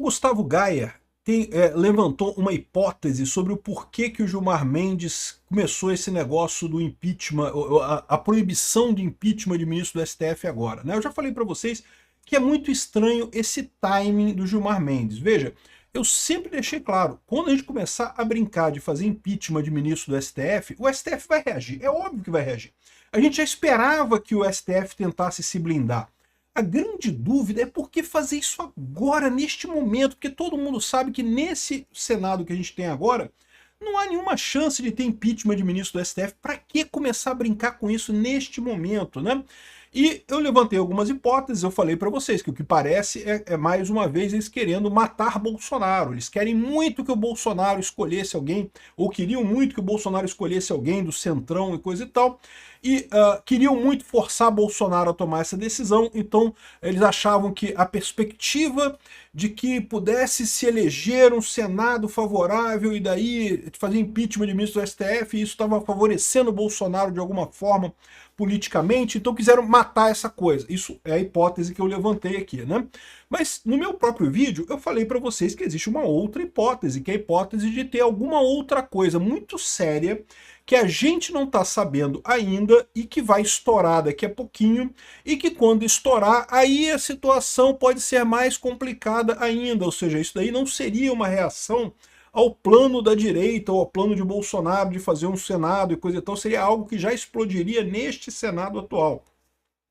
Gustavo Gayer levantou uma hipótese sobre o porquê que o Gilmar Mendes começou esse negócio do impeachment, a proibição de impeachment de ministro do STF agora, né? Eu já falei para vocês que é muito estranho esse timing do Gilmar Mendes. Veja, eu sempre deixei claro, quando a gente começar a brincar de fazer impeachment de ministro do STF, o STF vai reagir, é óbvio que vai reagir. A gente já esperava que o STF tentasse se blindar. A grande dúvida é por que fazer isso agora, neste momento, porque todo mundo sabe que nesse Senado que a gente tem agora, não há nenhuma chance de ter impeachment de ministro do STF. Para que começar a brincar com isso neste momento, né? E eu levantei algumas hipóteses, eu falei para vocês que o que parece é mais uma vez eles querendo matar Bolsonaro. Eles querem muito que o Bolsonaro escolhesse alguém, ou queriam muito que o Bolsonaro escolhesse alguém do centrão e coisa e tal, e queriam muito forçar Bolsonaro a tomar essa decisão. Então eles achavam que a perspectiva de que pudesse se eleger um Senado favorável e daí fazer impeachment de ministro do STF, e isso estava favorecendo o Bolsonaro de alguma forma politicamente, então quiseram matar essa coisa. Isso é a hipótese que eu levantei aqui, né? Mas no meu próprio vídeo eu falei para vocês que existe uma outra hipótese, que é a hipótese de ter alguma outra coisa muito séria que a gente não está sabendo ainda e que vai estourar daqui a pouquinho, e que quando estourar, aí a situação pode ser mais complicada ainda, ou seja, isso daí não seria uma reação ao plano da direita ou ao plano de Bolsonaro de fazer um Senado e coisa e tal, seria algo que já explodiria neste Senado atual.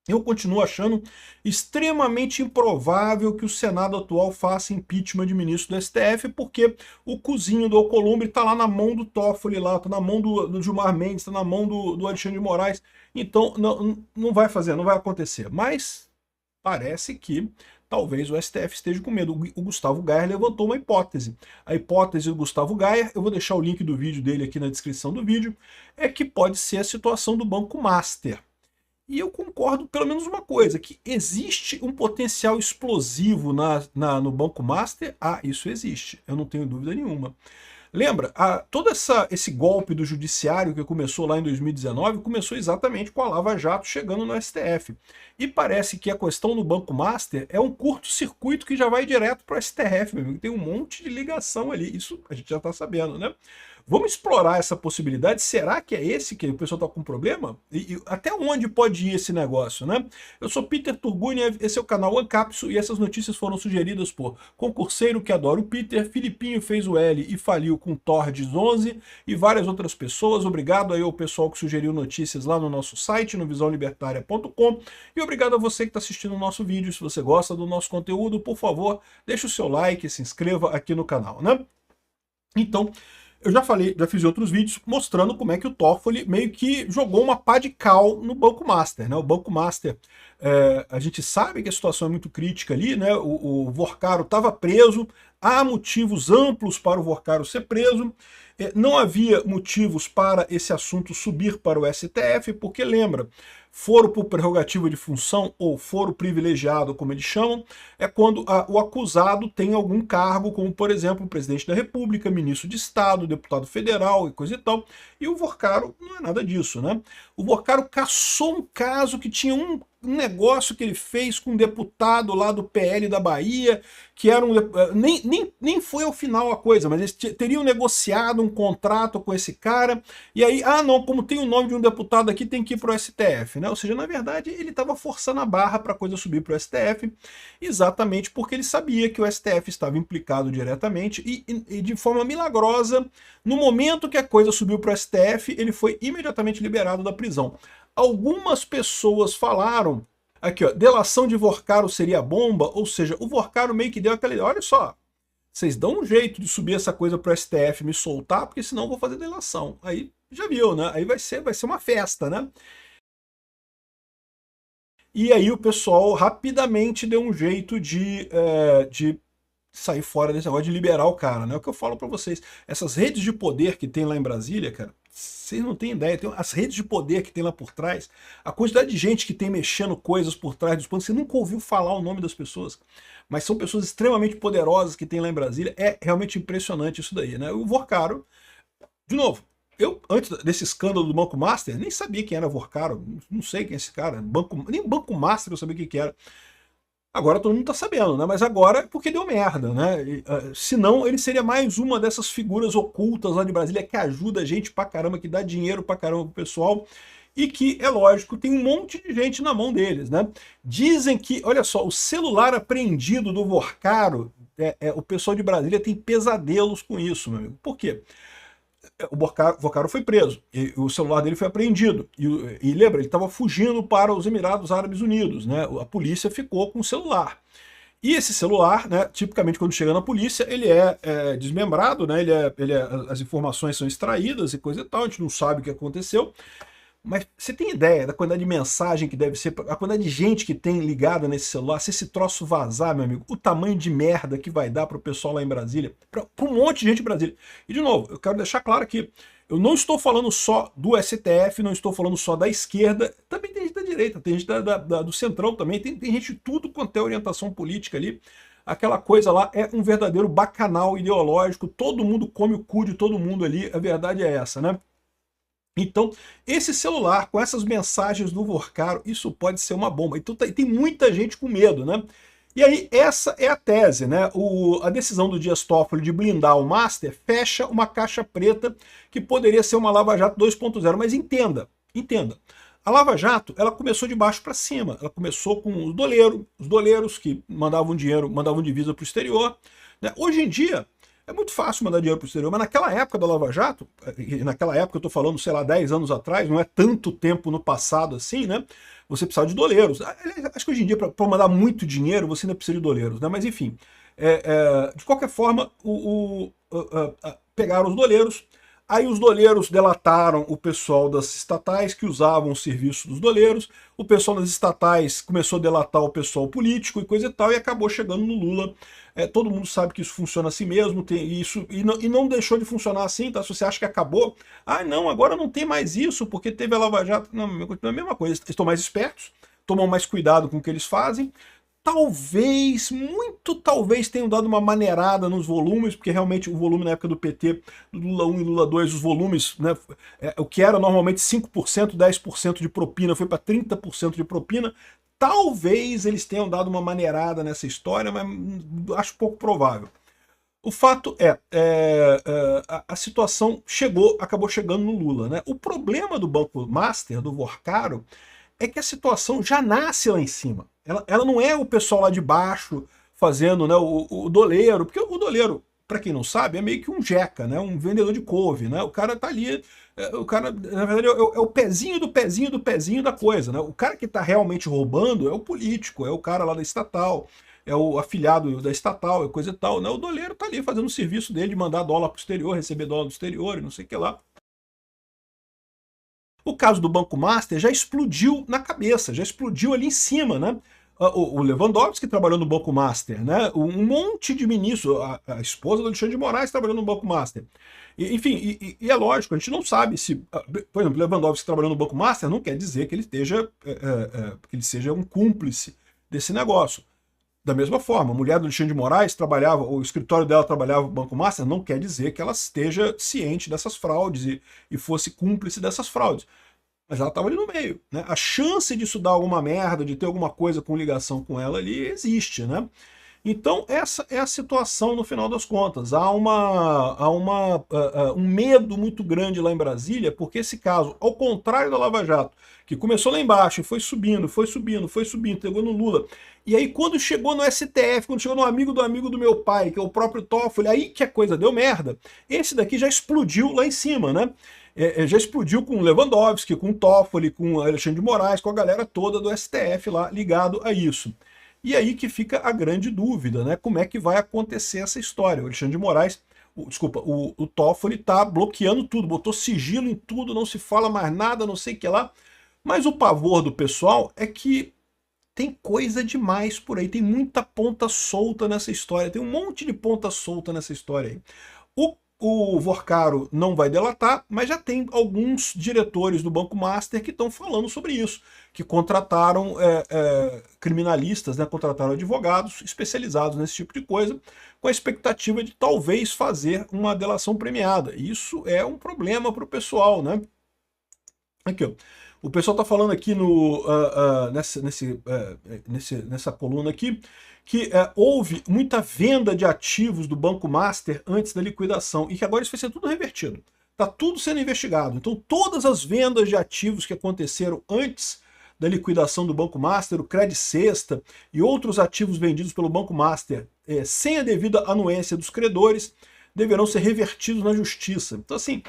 Eu continuo achando extremamente improvável que o Senado atual faça impeachment de ministro do STF, porque o cozinho do Alcolumbre está lá na mão do Toffoli, está na mão do Gilmar Mendes, está na mão do Alexandre de Moraes, então não vai fazer, não vai acontecer. Mas parece que talvez o STF esteja com medo. O Gustavo Gayer levantou uma hipótese. A hipótese do Gustavo Gayer, eu vou deixar o link do vídeo dele aqui na descrição do vídeo, é que pode ser a situação do Banco Master. E eu concordo pelo menos uma coisa, que existe um potencial explosivo no Banco Master. Isso existe, eu não tenho dúvida nenhuma. Lembra, todo esse golpe do judiciário que começou lá em 2019, começou exatamente com a Lava Jato chegando no STF. E parece que a questão do Banco Master é um curto-circuito que já vai direto para o STF, meu amigo. Tem um monte de ligação ali, isso a gente já está sabendo, né? Vamos explorar essa possibilidade. Será que é esse que o pessoal está com problema? E até onde pode ir esse negócio, né? Eu sou Peter Turguniev, esse é o canal Ancapsu e essas notícias foram sugeridas por Concurseiro que adora o Peter, Filipinho fez o L e faliu com Tordes 11 e várias outras pessoas. Obrigado aí ao pessoal que sugeriu notícias lá no nosso site, no visãolibertaria.com, e obrigado a você que está assistindo o nosso vídeo. Se você gosta do nosso conteúdo, por favor, deixe o seu like e se inscreva aqui no canal, né? Então, eu já falei, já fiz outros vídeos mostrando como é que o Toffoli meio que jogou uma pá de cal no Banco Master, né? O Banco Master, a gente sabe que a situação é muito crítica ali, né? O Vorcaro estava preso, há motivos amplos para o Vorcaro ser preso, não havia motivos para esse assunto subir para o STF, porque lembra, foro por prerrogativa de função ou foro privilegiado, como eles chamam, é quando o acusado tem algum cargo, como por exemplo o presidente da República, ministro de Estado, deputado federal e coisa e tal, e o Vorcaro não é nada disso, né? O Vorcaro caçou um caso que tinha um negócio que ele fez com um deputado lá do PL da Bahia, que era nem foi ao final a coisa, mas eles teriam negociado um contrato com esse cara, e aí, não, como tem o nome de um deputado aqui, tem que ir para o STF, né? Ou seja, na verdade, ele estava forçando a barra para a coisa subir para o STF, exatamente porque ele sabia que o STF estava implicado diretamente, e de forma milagrosa, no momento que a coisa subiu para o STF, ele foi imediatamente liberado da prisão. Algumas pessoas falaram, aqui ó, delação de Vorcaro seria bomba, ou seja, o Vorcaro meio que deu aquela ideia, olha só, vocês dão um jeito de subir essa coisa para o STF, me soltar, porque senão eu vou fazer delação. Aí, já viu, né? Aí vai ser uma festa, né? E aí o pessoal rapidamente deu um jeito de sair fora desse negócio de liberar o cara, né? É o que eu falo para vocês. Essas redes de poder que tem lá em Brasília, cara, vocês não têm ideia. Tem as redes de poder que tem lá por trás, a quantidade de gente que tem mexendo coisas por trás dos panos, você nunca ouviu falar o nome das pessoas, mas são pessoas extremamente poderosas que tem lá em Brasília. É realmente impressionante isso daí, né? O Vorcaro, de novo, eu, antes desse escândalo do Banco Master, nem sabia quem era Vorcaro, não sei quem é esse cara, nem Banco Master eu sabia quem que era. Agora todo mundo tá sabendo, né? Mas agora é porque deu merda, né? Senão ele seria mais uma dessas figuras ocultas lá de Brasília que ajuda a gente pra caramba, que dá dinheiro pra caramba pro pessoal e que, é lógico, tem um monte de gente na mão deles, né? Dizem que, olha só, o celular apreendido do Vorcaro, o pessoal de Brasília tem pesadelos com isso, meu amigo. Por quê? O Vorcaro foi preso, e o celular dele foi apreendido. E lembra, ele estava fugindo para os Emirados Árabes Unidos, né? A polícia ficou com o celular. E esse celular, né, tipicamente quando chega na polícia, ele é desmembrado, né? As informações são extraídas e coisa e tal, a gente não sabe o que aconteceu. Mas você tem ideia da quantidade de mensagem que deve ser, a quantidade de gente que tem ligada nesse celular, se esse troço vazar, meu amigo, o tamanho de merda que vai dar pro pessoal lá em Brasília, para um monte de gente em Brasília. E de novo, eu quero deixar claro aqui, eu não estou falando só do STF, não estou falando só da esquerda, também tem gente da direita, tem gente do centrão também, tem gente de tudo quanto é orientação política ali. Aquela coisa lá é um verdadeiro bacanal ideológico, todo mundo come o cu de todo mundo ali, a verdade é essa, né? Então, esse celular com essas mensagens do Vorcaro, isso pode ser uma bomba. Então tem muita gente com medo, né? E aí, essa é a tese, né? A decisão do Dias Toffoli de blindar o Master fecha uma caixa preta que poderia ser uma Lava Jato 2.0. Mas entenda. A Lava Jato, ela começou de baixo para cima. Ela começou com os doleiros que mandavam dinheiro, mandavam divisa para o exterior, né? Hoje em dia, é muito fácil mandar dinheiro para o exterior, mas naquela época da Lava Jato, e naquela época eu estou falando, sei lá, 10 anos atrás, não é tanto tempo no passado assim, né? Você precisava de doleiros. Acho que hoje em dia, para mandar muito dinheiro, você ainda precisa de doleiros, né? Mas enfim, de qualquer forma, pegaram os doleiros. Aí os doleiros delataram o pessoal das estatais que usavam o serviço dos doleiros, o pessoal das estatais começou a delatar o pessoal político e coisa e tal, e acabou chegando no Lula. Todo mundo sabe que isso funciona assim mesmo, tem isso, e não deixou de funcionar assim, tá? Se você acha que acabou, não, agora não tem mais isso, porque teve a Lava Jato. Não, continua a mesma coisa, eles estão mais espertos, tomam mais cuidado com o que eles fazem. Talvez, muito talvez tenham dado uma maneirada nos volumes, porque realmente o volume na época do PT, do Lula 1 e Lula 2, os volumes, né, o que era normalmente 5%, 10% de propina, foi para 30% de propina. Talvez eles tenham dado uma maneirada nessa história, mas acho pouco provável. O fato a situação acabou chegando no Lula, né? O problema do Banco Master, do Vorcaro, é que a situação já nasce lá em cima. Ela não é o pessoal lá de baixo fazendo, né, o doleiro, porque o doleiro, para quem não sabe, é meio que um jeca, né, um vendedor de couve, né? O cara tá ali, o cara, na verdade, é o pezinho do pezinho do pezinho da coisa, né? O cara que tá realmente roubando é o político, é o cara lá da estatal, é o afiliado da estatal, é coisa e tal, né? O doleiro tá ali fazendo o serviço dele de mandar dólar pro exterior, receber dólar do exterior e não sei o que lá. O caso do Banco Master já explodiu na cabeça, já explodiu ali em cima, né? O Lewandowski trabalhou no Banco Master, né? Um monte de ministros, a esposa do Alexandre de Moraes trabalhou no Banco Master. Enfim, e é lógico, a gente não sabe se, por exemplo, Lewandowski trabalhou no Banco Master não quer dizer que ele esteja, que ele seja um cúmplice desse negócio. Da mesma forma, a mulher do Alexandre de Moraes trabalhava, o escritório dela trabalhava no Banco Master, não quer dizer que ela esteja ciente dessas fraudes e fosse cúmplice dessas fraudes. Mas ela estava ali no meio, né? A chance disso dar alguma merda, de ter alguma coisa com ligação com ela ali, existe, né? Então essa é a situação no final das contas. Há um medo muito grande lá em Brasília, porque esse caso, ao contrário da Lava Jato, que começou lá embaixo e foi subindo, chegou no Lula. E aí quando chegou no STF, quando chegou no amigo do meu pai, que é o próprio Toffoli, aí que a coisa deu merda. Esse daqui já explodiu lá em cima, né? Já explodiu com o Lewandowski, com o Toffoli, com o Alexandre de Moraes, com a galera toda do STF lá ligado a isso. E aí que fica a grande dúvida, né? Como é que vai acontecer essa história? O Alexandre de Moraes, o Toffoli tá bloqueando tudo, botou sigilo em tudo, não se fala mais nada, não sei o que lá. Mas o pavor do pessoal é que tem coisa demais por aí, tem muita ponta solta nessa história, tem um monte de ponta solta nessa história aí. O Vorcaro não vai delatar, mas já tem alguns diretores do Banco Master que estão falando sobre isso, que contrataram criminalistas, né, contrataram advogados especializados nesse tipo de coisa, com a expectativa de talvez fazer uma delação premiada. Isso é um problema para o pessoal, né? Aqui, ó. O pessoal está falando aqui no, nessa coluna aqui que houve muita venda de ativos do Banco Master antes da liquidação e que agora isso vai ser tudo revertido. Está tudo sendo investigado. Então todas as vendas de ativos que aconteceram antes da liquidação do Banco Master, o Credit Sexta e outros ativos vendidos pelo Banco Master sem a devida anuência dos credores, deverão ser revertidos na justiça. Então assim,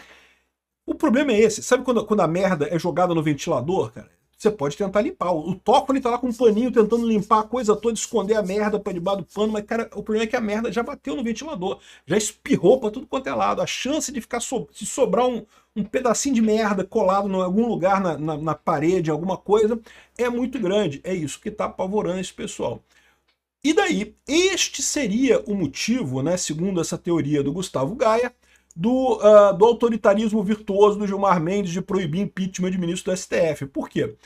o problema é esse. Sabe quando a merda é jogada no ventilador, cara? Você pode tentar limpar. O Toffoli tá lá com um paninho tentando limpar a coisa toda, esconder a merda pra debaixo do pano, mas, cara, o problema é que a merda já bateu no ventilador, já espirrou pra tudo quanto é lado. A chance de ficar se sobrar um pedacinho de merda colado em algum lugar na parede, alguma coisa, é muito grande. É isso que tá apavorando esse pessoal. E daí, este seria o motivo, né, segundo essa teoria do Gustavo Gaia, do autoritarismo virtuoso do Gilmar Mendes de proibir impeachment de ministro do STF. Por quê?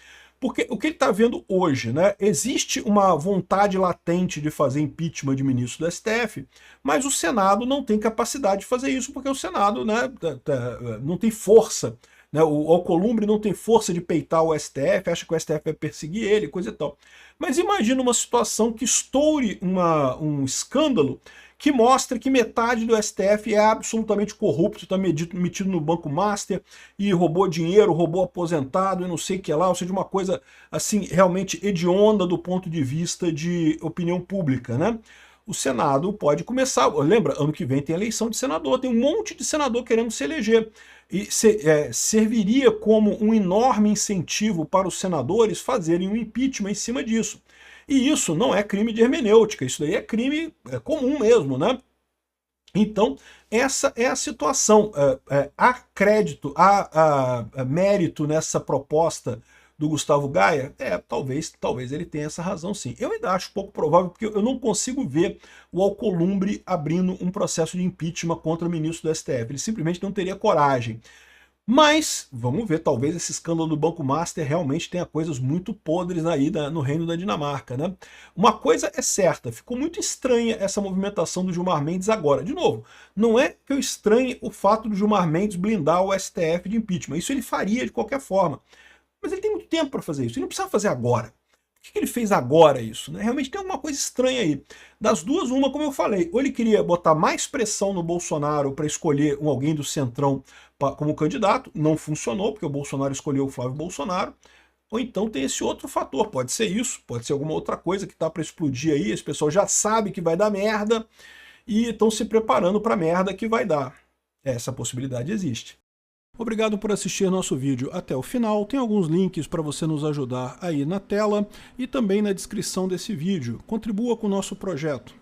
Porque o que ele está vendo hoje, né? Existe uma vontade latente de fazer impeachment de ministro do STF, mas o Senado não tem capacidade de fazer isso, porque o Senado, né, não tem força, né? O Alcolumbre não tem força de peitar o STF, acha que o STF vai perseguir ele, coisa e tal. Mas imagina uma situação que estoure um escândalo que mostra que metade do STF é absolutamente corrupto, está metido no Banco Master e roubou dinheiro, roubou aposentado e não sei o que lá, ou seja, uma coisa assim realmente hedionda do ponto de vista de opinião pública, né? O Senado pode começar, lembra, ano que vem tem eleição de senador, tem um monte de senador querendo se eleger, e serviria como um enorme incentivo para os senadores fazerem um impeachment em cima disso. E isso não é crime de hermenêutica, isso daí é crime comum mesmo, né? Então, essa é a situação. Há crédito, há mérito nessa proposta do Gustavo Gaia? Talvez ele tenha essa razão sim. Eu ainda acho pouco provável, porque eu não consigo ver o Alcolumbre abrindo um processo de impeachment contra o ministro do STF. Ele simplesmente não teria coragem. Mas, vamos ver, talvez esse escândalo do Banco Master realmente tenha coisas muito podres aí no reino da Dinamarca, né? Uma coisa é certa, ficou muito estranha essa movimentação do Gilmar Mendes agora. De novo, não é que eu estranhe o fato do Gilmar Mendes blindar o STF de impeachment, isso ele faria de qualquer forma. Mas ele tem muito tempo para fazer isso, ele não precisa fazer agora. Por que ele fez agora isso? Né? Realmente tem alguma coisa estranha aí. Das duas, uma, como eu falei, ou ele queria botar mais pressão no Bolsonaro para escolher alguém do Centrão como candidato, não funcionou, porque o Bolsonaro escolheu o Flávio Bolsonaro, ou então tem esse outro fator, pode ser isso, pode ser alguma outra coisa que tá para explodir aí, esse pessoal já sabe que vai dar merda, e estão se preparando para a merda que vai dar. Essa possibilidade existe. Obrigado por assistir nosso vídeo até o final, tem alguns links para você nos ajudar aí na tela e também na descrição desse vídeo. Contribua com o nosso projeto.